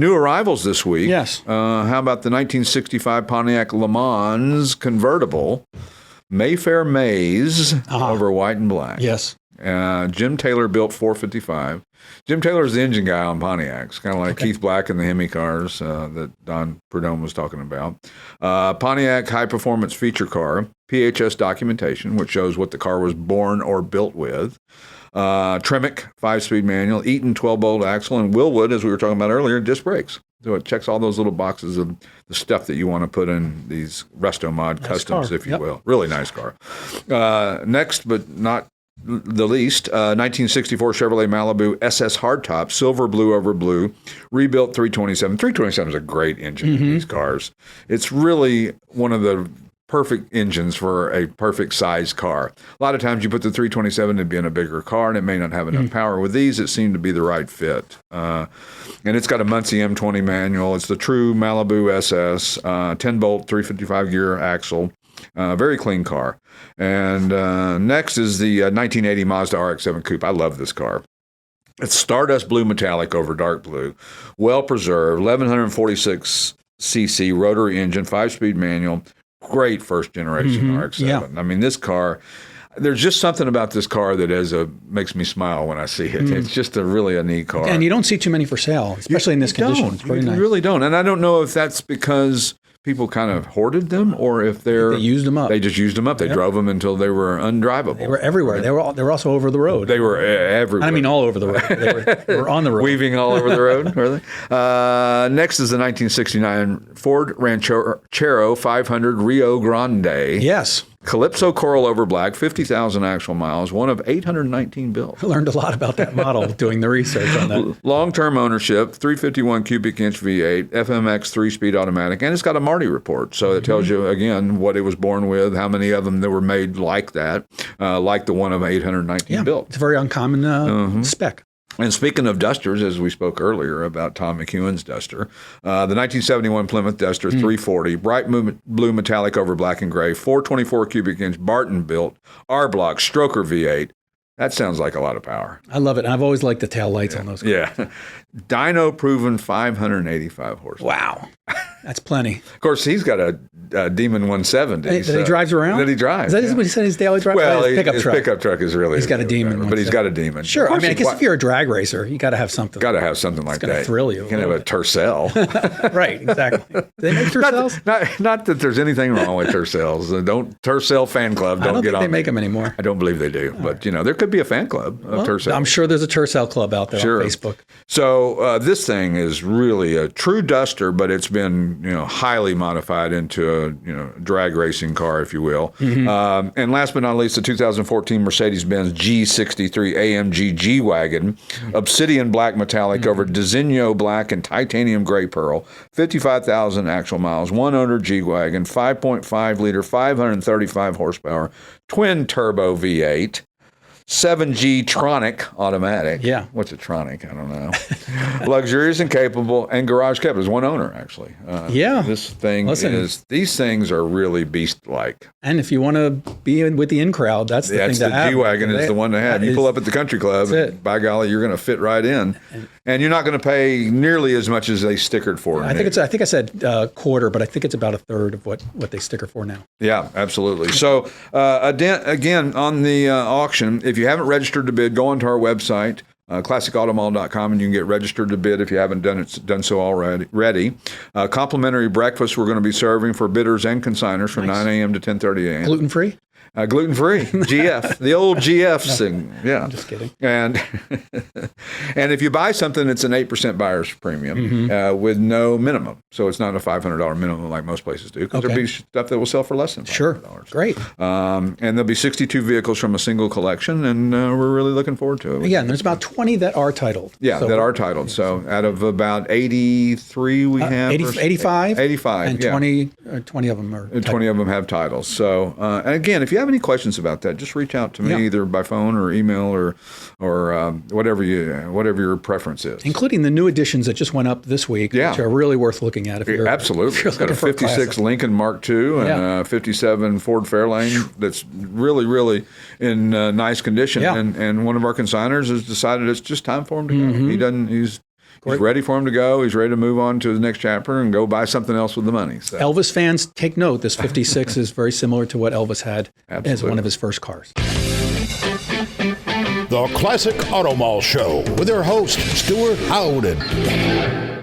New arrivals this week. Yes. How about the 1965 Pontiac Le Mans Convertible, Mayfair Maze, over white and black. Yes. Jim Taylor built 455. Jim Taylor's the engine guy on Pontiacs, kind of like Keith Black and the Hemi cars that Don Prudhomme was talking about. Pontiac high-performance feature car, PHS documentation, which shows what the car was born or built with. Tremec 5-speed manual, Eaton 12-bolt axle, and Willwood, as we were talking about earlier, disc brakes. So it checks all those little boxes of the stuff that you want to put in these Resto Mod customs, if you will. Really nice car. Next, but not the least, 1964 Chevrolet Malibu SS hardtop, silver blue over blue, rebuilt 327. 327 is a great engine in these cars. It's really one of the perfect engines for a perfect size car. A lot of times you put the 327 to be in a bigger car and it may not have enough power. With these, it seemed to be the right fit. And it's got a Muncie M20 manual. It's the true Malibu SS, 10-bolt, 355 gear axle. Very clean car. And next is the 1980 Mazda RX-7 Coupe. I love this car. It's stardust blue metallic over dark blue. Well preserved, 1146 cc rotary engine, 5-speed manual. Great first generation RX-7. Yeah. I mean, this car, there's just something about this car that makes me smile when I see it. It's just really a neat car. And you don't see too many for sale, especially in this condition. It's very nice. You really don't. And I don't know if that's because people kind of hoarded them or if they used them up. They just used them up. They drove them until they were undrivable. They were everywhere. They were also over the road. They were everywhere. I mean, all over the road. They were on the road. Weaving all over the road, were they? Next is the 1969 Ford Ranchero 500 Rio Grande. Yes. Calypso coral over black, 50,000 actual miles, one of 819 built. I learned a lot about that model doing the research on that. Long-term ownership, 351 cubic inch V8, FMX 3-speed automatic, and it's got a Marty report. So it tells you, again, what it was born with, how many of them that were made like that, like the one of 819 built. It's a very uncommon spec. And speaking of Dusters, as we spoke earlier about Tom McEwen's Duster, the 1971 Plymouth Duster 340, bright blue metallic over black and gray, 424 cubic inch Barton built, R-block, stroker V8. That sounds like a lot of power. I love it. And I've always liked the tail lights on those cars. Yeah. Dyno proven 585 horsepower. Wow. That's plenty. Of course, he's got a Demon 170. That he drives around? That he drives. Is that what he said his daily drive? Well, his pickup truck. His pickup truck is really... He's got a Demon. But he's got a Demon. Sure. I mean, I guess if you're a drag racer, you got to have something. Got to have something like that. It's going to thrill you. You can have a Tercel. Right, exactly. Do they make Tercels? Not that there's anything wrong with Tercels. Tercel fan club. Don't get on. I don't think they make them anymore. I don't believe they do. But, there could be a fan club of Tercel. I'm sure there's a Tercel club out there on Facebook. So this thing is really a true Duster, but it's been, highly modified into a, drag racing car, if you will. And last but not least, the 2014 Mercedes-Benz G63 AMG G-Wagon, obsidian black metallic over Designo black and titanium gray pearl, 55,000 actual miles, one owner G-Wagon, 5.5 liter, 535 horsepower, twin turbo V8. 7G Tronic automatic. Yeah. What's a Tronic? I don't know. Luxurious and capable, and garage kept. There's one owner, actually. This thing these things are really beast-like. And if you want to be with the in crowd, that's the thing to have. The G-Wagon is the one to have. You pull up at the country club, and by golly, you're going to fit right in. And you're not going to pay nearly as much as they stickered for. I think I said quarter, but I think it's about a third of what they sticker for now. Yeah, absolutely. So again, on the auction, if you haven't registered to bid, go onto our website, classicautomall.com, and you can get registered to bid if you haven't done so already. Complimentary breakfast we're going to be serving for bidders and consigners from 9 a.m. to 10:30 a.m. Gluten-free? Gluten-free, GF, the old GF thing. Yeah. I'm just kidding. And if you buy something, it's an 8% buyer's premium with no minimum. So it's not a $500 minimum like most places do, because there'll be stuff that will sell for less than $500. Sure. Great. And there'll be 62 vehicles from a single collection, and we're really looking forward to it. Again, there's about 20 that are titled. Yeah, that are titled. So out of about 83 we have. 85? 85, and 20 of them are titled. 20 of them have titles. So, and again, if you have any questions about that, just reach out to me either by phone or email or whatever your preference is. Including the new editions that just went up this week, which are really worth looking at. Absolutely. It's got a 56 Lincoln Mark II and a 57 Ford Fairlane that's really, really in nice condition. Yeah. And one of our consigners has decided it's just time for him to go. He's ready for him to go. He's ready to move on to his next chapter and go buy something else with the money. So. Elvis fans, take note. This 56 is very similar to what Elvis had as one of his first cars. The Classic Auto Mall Show with their host, Stuart Howden.